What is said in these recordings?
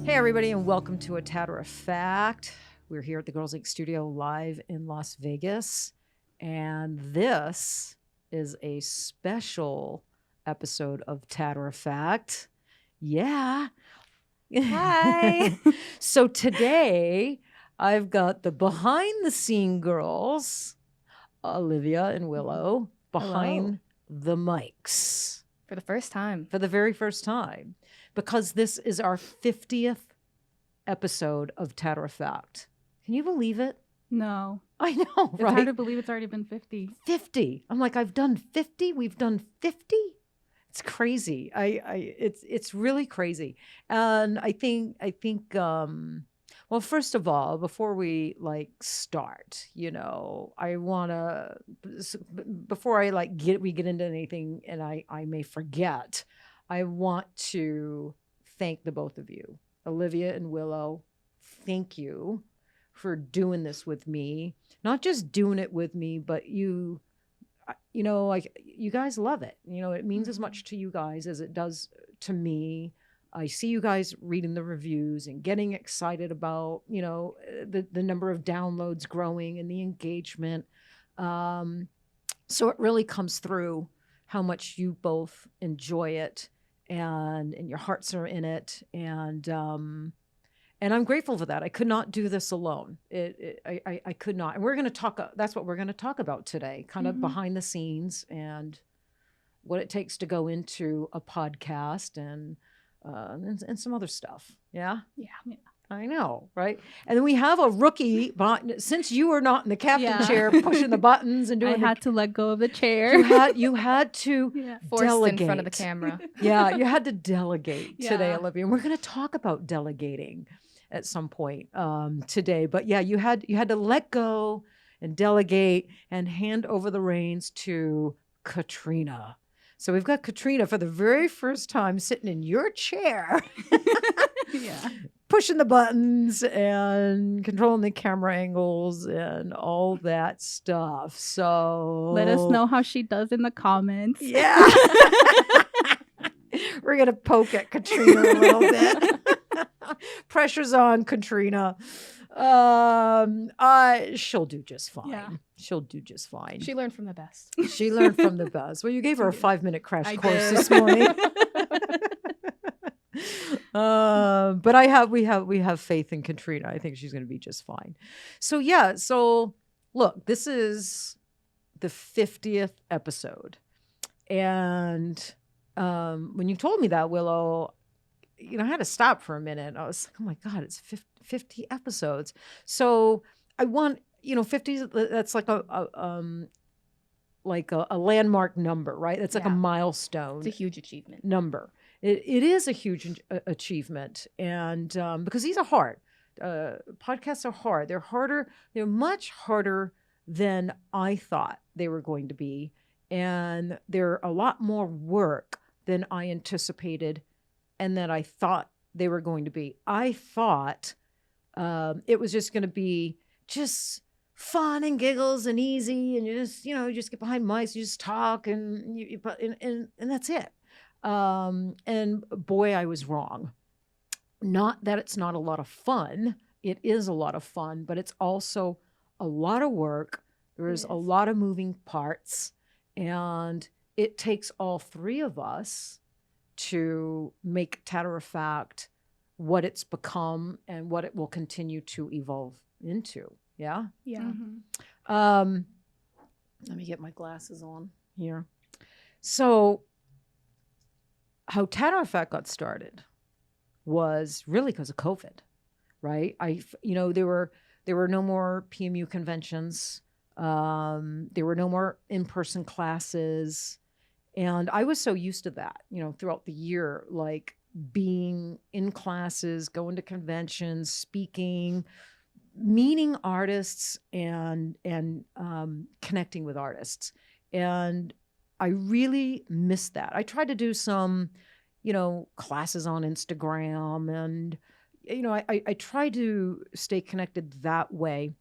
Hey, everybody, and welcome to a Tatter-a-fact. We're here at the Girlz studio live in Las Vegas, and this is a special episode of Tatter-a-fact. Yeah. Hi. So today, I've got the behind-the-scene girls, Olivia and Willow, behind the mics. For the first time. For the very first time, because this is our 50th episode of Tatter-a-fact. Can you believe it? No. I know, It's right? hard to believe it's already been 50. 50. I'm like, I've done 50. We've done 50. It's crazy. It's really crazy. And I think, well, first of all, before we start, I want to, before we get into anything and I may forget, I want to thank the both of you, Olivia and Willow. Thank you for doing this with me. Not just doing it with me, but you guys love it. It means as much to you guys as it does to me. I see you guys reading the reviews and getting excited about, the number of downloads growing and the engagement. So it really comes through how much you both enjoy it and your hearts are in it. And I'm grateful for that. I could not do this alone. I could not. And we're going to talk, that's what we're going to talk about today, kind of behind the scenes and what it takes to go into a podcast and some other stuff. Yeah? Yeah. I know, right? And then we have a rookie, since you were not in the captain chair pushing the buttons and doing I had to let go of the chair. you had to Forced delegate. in front of the camera. Yeah, you had to delegate today, Yeah. Olivia. And we're going to talk about delegating at some point today. But yeah, you had to let go and delegate and hand over the reins to Katrina. So we've got Katrina for the very first time sitting in your chair. Yeah. Pushing the buttons and controlling the camera angles and all that stuff. So Let us know how she does in the comments. Yeah. We're going to poke at Katrina a little bit. Pressure's on Katrina. She'll do just fine. Yeah. She'll do just fine. She learned from the best. She learned from the best. Well, you gave her a 5-minute crash I course did. this morning. But we have faith in Katrina. I think she's going to be just fine. So yeah. So look, this is the 50th episode, and when you told me that, Willow, I had to stop for a minute. I was like, oh my God, it's 50 episodes. So I want 50. That's like a landmark number, right? That's like a milestone. It's a huge achievement. Number. It is a huge achievement, and because these are hard. Podcasts are hard. They're harder. They're much harder than I thought they were going to be, and they're a lot more work than I anticipated, and that I thought they were going to be. I thought it was just going to be just fun and giggles and easy, and you just get behind mics, you just talk, and and that's it. And boy, I was wrong. Not that it's not a lot of fun. It is a lot of fun, but it's also a lot of work. There's a lot of moving parts, and it takes all three of us to make Tatter-a-fact what it's become and what it will continue to evolve into. Yeah. Yeah. Let me get my glasses on here. So how Tatter-a-fact got started was really because of COVID, right? There were no more PMU conventions. There were no more in-person classes. And I was so used to that, throughout the year, like being in classes, going to conventions, speaking, meeting artists and connecting with artists. And I really missed that. I tried to do some, classes on Instagram, and, I try to stay connected that way.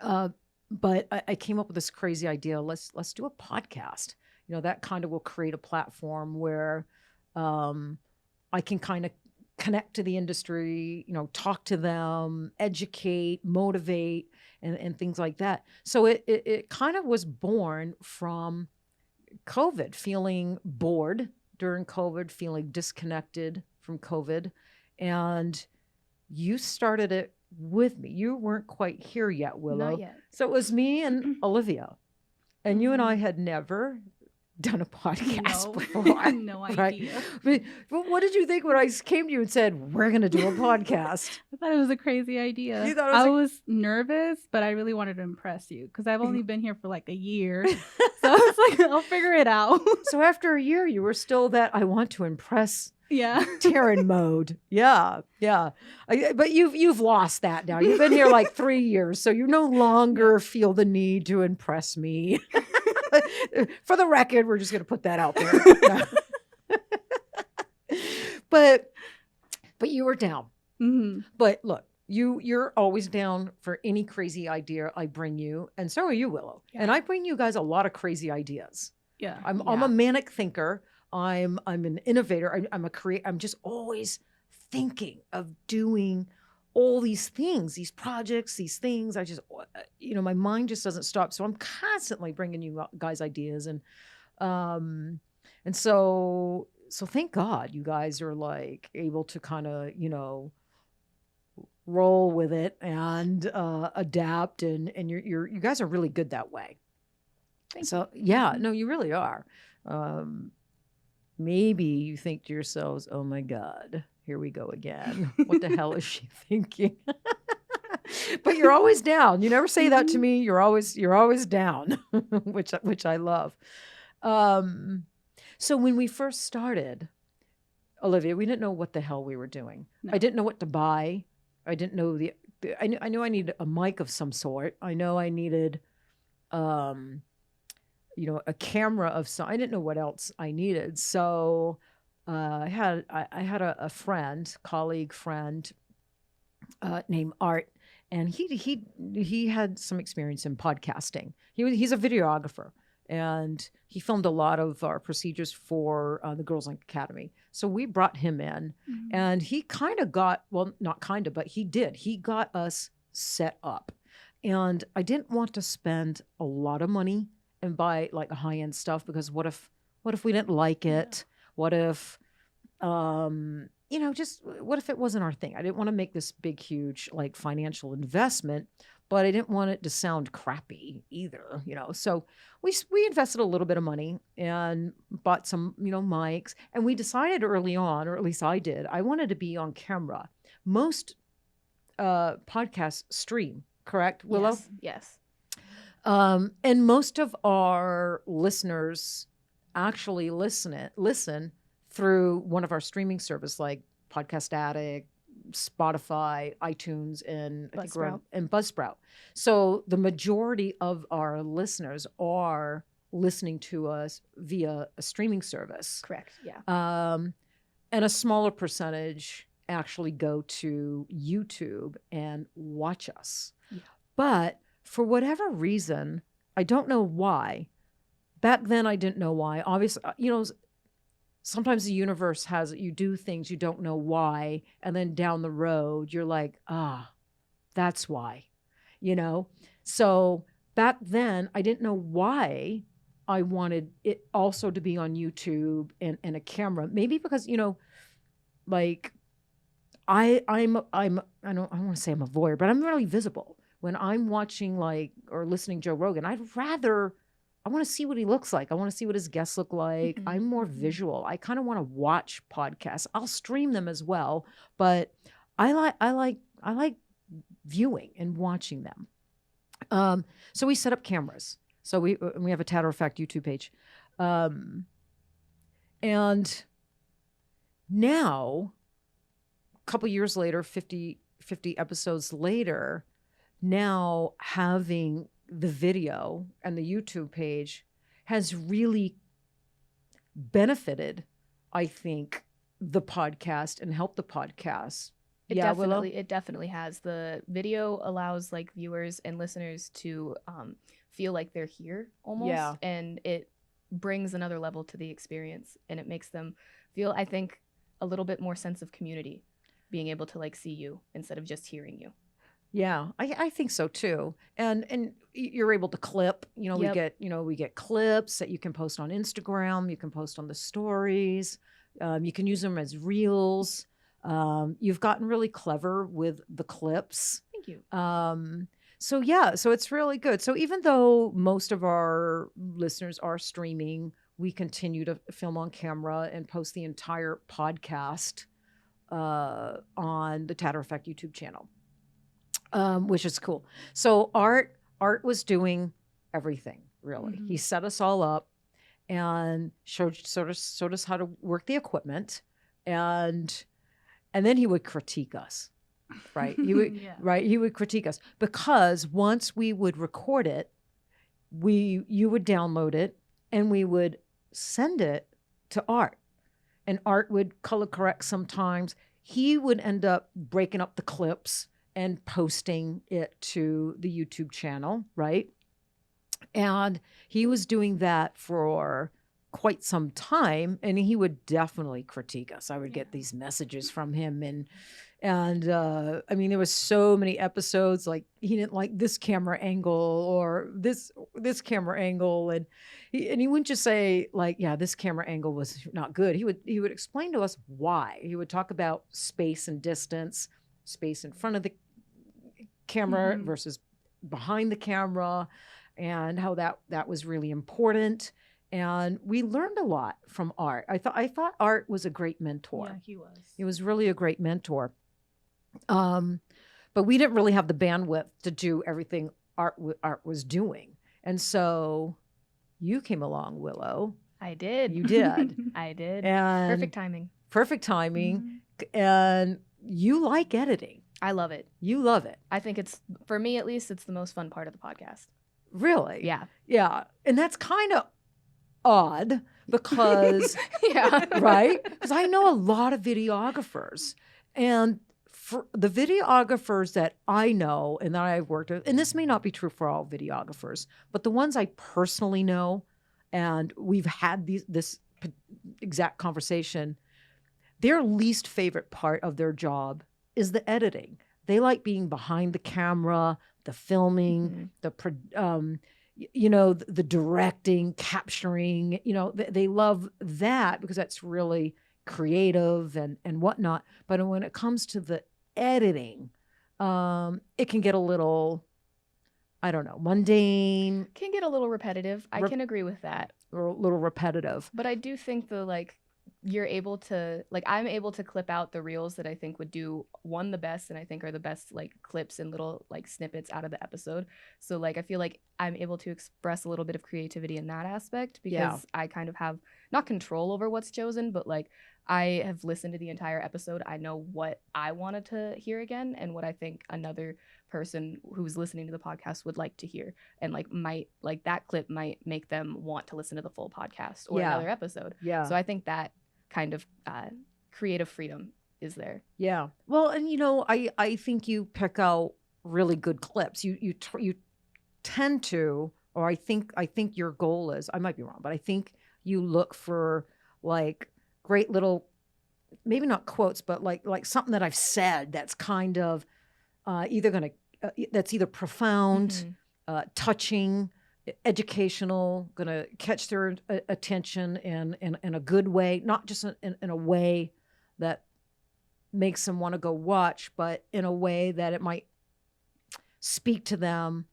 But I came up with this crazy idea. Let's do a podcast. That kind of will create a platform where I can kind of connect to the industry, talk to them, educate, motivate, and things like that. So it kind of was born from COVID, feeling bored during COVID, feeling disconnected from COVID. And you started it with me. You weren't quite here yet, Willow. Not yet. So it was me and Olivia. And you and I Mhm. had never done a podcast No. before. No right? idea. But what did you think when I came to you and said, we're going to do a podcast? I thought it was a crazy idea. You thought it was I a- was nervous, but I really wanted to impress you because I've only been here for like a year. So I was like, I'll figure it out. So after a year, you were still that I want to impress Yeah. Taryn mode. Yeah. But you've lost that now. You've been here like 3 years, so you no longer feel the need to impress me. For the record, we're just going to put that out there. But you were down. Mm-hmm. But look, you're always down for any crazy idea I bring you, and so are you, Willow. Yeah. And I bring you guys a lot of crazy ideas. Yeah. I'm a manic thinker. I'm an innovator. I'm a creator. I'm just always thinking of doing all these things, these projects, these things. I just, my mind just doesn't stop. So I'm constantly bringing you guys ideas, and so thank God you guys are like able to kind of, roll with it and adapt, and you guys are really good that way. Thank So yeah, no, you really are. Maybe you think to yourselves, oh my God, here we go again. What the hell is she thinking? But you're always down. You never say that to me. You're always down, which I love. So when we first started, Olivia, we didn't know what the hell we were doing. No. I didn't know what to buy. I didn't know I knew I needed a mic of some sort. I know I needed, a camera of some. I didn't know what else I needed. So I had a colleague friend named Art, and he had some experience in podcasting. He's a videographer, and he filmed a lot of our procedures for the Girlz Academy. So we brought him in, and he kind of not kind of, but he did. He got us set up, and I didn't want to spend a lot of money and buy like a high-end stuff, because what if we didn't like it? What if just what if it wasn't our thing? I didn't want to make this big, huge, like financial investment, but I didn't want it to sound crappy either, So we invested a little bit of money and bought some, mics, and we decided early on, or at least I did, I wanted to be on camera. Most podcasts stream, correct, Willow? Yes. And most of our listeners actually listen through one of our streaming services like Podcast Addict, Spotify, iTunes, and I think Buzzsprout. and Buzzsprout. So the majority of our listeners are listening to us via a streaming service. Correct. Yeah. And a smaller percentage actually go to YouTube and watch us. Yeah. But for whatever reason, I don't know why. Back then, I didn't know why. Obviously, sometimes the universe has you do things you don't know why, and then down the road, you're like, that's why, So back then, I didn't know why I wanted it also to be on YouTube and a camera. Maybe because, like I don't want to say I'm a voyeur, but I'm really visible. When I'm watching or listening to Joe Rogan, I want to see what he looks like. I want to see what his guests look like. Mm-hmm. I'm more visual. I kind of want to watch podcasts. I'll stream them as well, but I like viewing and watching them. So we set up cameras. So we have a Tatter-a-fact YouTube page. And now, a couple years later, 50 episodes later, now having the video and the YouTube page has really benefited, I think, the podcast and helped the podcast. It Willow? definitely has. The video allows viewers and listeners to feel like they're here almost. Yeah. And it brings another level to the experience, and it makes them feel, I think, a little bit more sense of community. being able to like see you instead of just hearing you. Yeah, I think so too. And you're able to clip, Yep. we get clips that you can post on Instagram, you can post on the stories, you can use them as reels. You've gotten really clever with the clips. Thank you. So yeah, so it's really good. So even though most of our listeners are streaming, we continue to film on camera and post the entire podcast on the Tatter-a-fact YouTube channel, which is cool. So Art was doing everything really. He set us all up and showed us how to work the equipment, and then he would critique us. Right. He would he would critique us because once we would record it, you would download it and we would send it to Art. And Art would color correct sometimes. He would end up breaking up the clips and posting it to the YouTube channel, right? And he was doing that for quite some time, and he would definitely critique us. I would get these messages from him, and I mean, there was so many episodes like he didn't like this camera angle or this camera angle, and he wouldn't just say like, yeah, this camera angle was not good. He would explain to us why. He would talk about space and distance, space in front of the camera versus behind the camera, and how that was really important. And we learned a lot from Art. I thought Art was a great mentor. Yeah, he was. He was really a great mentor. But we didn't really have the bandwidth to do everything Art was doing. And so you came along, Willow. I did. You did. I did. And Perfect timing. Perfect timing. And you like editing. I love it. You love it. I think it's, for me at least, it's the most fun part of the podcast. Really? Yeah. Yeah. And that's kind of odd because, Yeah. right? Because I know a lot of videographers, and for the videographers that I know and that I've worked with, and this may not be true for all videographers, but the ones I personally know, and we've had this exact conversation, their least favorite part of their job is the editing. They like being behind the camera, the filming, the directing, capturing. They love that because that's really creative and whatnot. But when it comes to the editing, it can get a little, I don't know, mundane. Can get a little repetitive. I can agree with that. Or a little repetitive. But I do think you're able to, I'm able to clip out the reels that I think would do the best, and I think are the best clips and little snippets out of the episode. So I feel like I'm able to express a little bit of creativity in that aspect because I kind of have not control over what's chosen, but I have listened to the entire episode. I know what I wanted to hear again and what I think another person who's listening to the podcast would like to hear, and might that clip might make them want to listen to the full podcast or another episode. Yeah. So I think that kind of creative freedom is there. Yeah. Well, and I think you pick out really good clips. You tend to, or I think your goal is, I might be wrong, but I think you look for great little, maybe not quotes, but like something that I've said that's kind of that's either profound, touching, educational, going to catch their attention in a good way, not just in a way that makes them want to go watch, but in a way that it might speak to them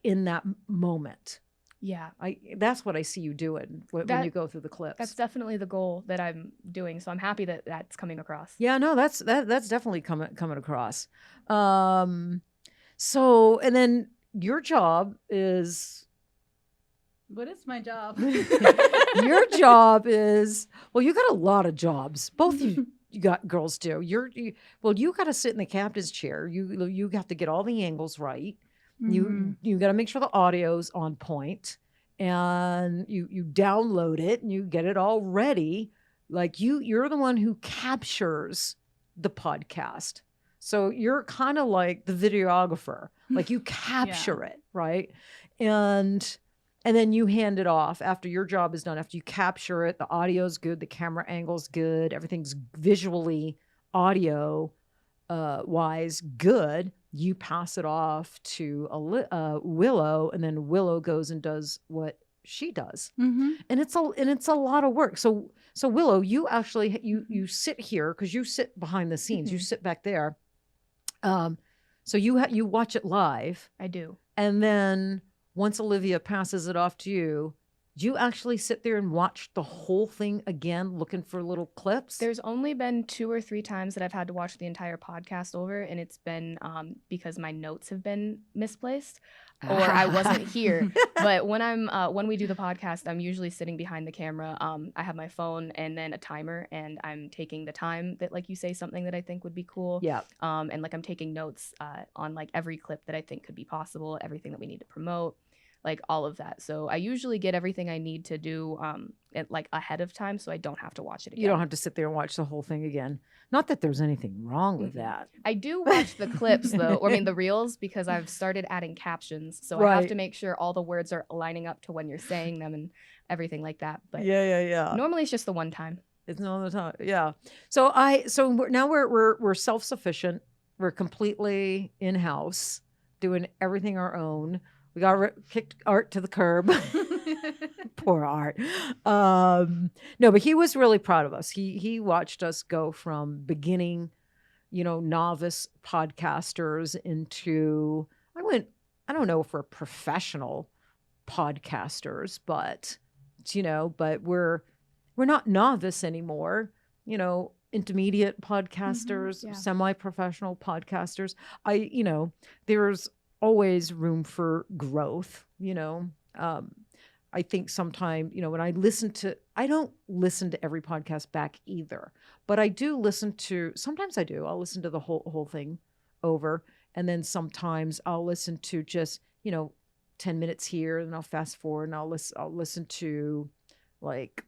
in that moment. Yeah. That's what I see you doing when you go through the clips. That's definitely the goal that I'm doing. So I'm happy that that's coming across. Yeah, no, that's definitely coming across. So, and then your job is... What is my job? Your job is... Well, you got a lot of jobs. Both you got girls do. You got to sit in the captain's chair. You have to get all the angles right. You got to make sure the audio's on point, and you download it and you get it all ready. You're the one who captures the podcast. So you're kind of like the videographer. You capture it, right? And then you hand it off after your job is done. After you capture it, the audio's good, the camera angle's good, everything's visually audio wise good, you pass it off to Willow, and then Willow goes and does what she does. Mm-hmm. And it's a lot of work. So Willow, you actually you sit here because you sit behind the scenes. You sit back there. So you watch it live, I do. and then once Olivia passes it off to you, do you actually sit there and watch the whole thing again, looking for little clips? There's only been 2 or 3 times that I've had to watch the entire podcast over, and it's been because my notes have been misplaced or I wasn't here. But when we do the podcast, I'm usually sitting behind the camera. I have my phone and then a timer, and I'm taking the time that, like, you say something that I think would be cool. Yeah. And like I'm taking notes on like every clip that I think could be possible, everything that we need to promote, like all of that. So I usually get everything I need to do like ahead of time, so I don't have to watch it again. You don't have to sit there and watch the whole thing again. Not that there's anything wrong with that. I do watch the clips though, or I mean the reels, because I've started adding captions. So I have to make sure all the words are lining up to when you're saying them and everything like that. But yeah. normally it's just the one time. It's not all the time. Yeah. So now we're self-sufficient. We're completely in-house, doing everything our own. We got kicked Art to the curb. Poor Art. No, but he was really proud of us. He watched us go from beginning, novice podcasters into, I don't know if we're professional podcasters, but we're not novice anymore. Intermediate podcasters, yeah. semi-professional podcasters. There's always room for growth. I think sometimes, when I don't listen to every podcast back either, but I do listen to, sometimes I do, I'll listen to the whole thing over. And then sometimes I'll listen to just, 10 minutes here, and I'll fast forward and I'll listen to like,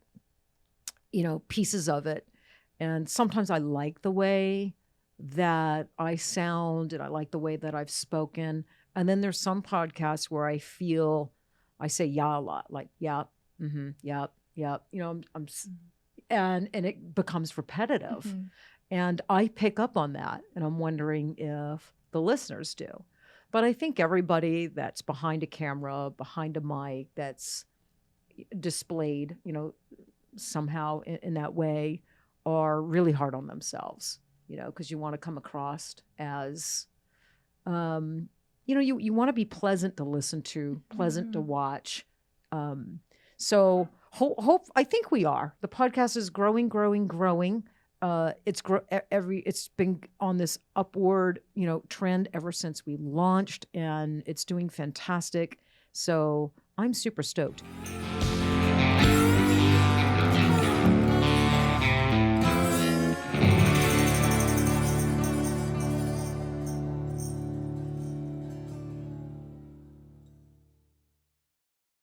pieces of it. And sometimes I like the way that I sound, and I like the way that I've spoken. And then there's some podcasts where I feel I say yeah a lot, like yeah, yeah. And it becomes repetitive, and I pick up on that, and I'm wondering if the listeners do. But I think everybody that's behind a camera, behind a mic, that's displayed, somehow in that way, are really hard on themselves, because you want to come across as, you want to be pleasant to listen to, pleasant to watch. So I think we are. The podcast is growing. It's been on this upward, trend ever since we launched, and it's doing fantastic. So I'm super stoked.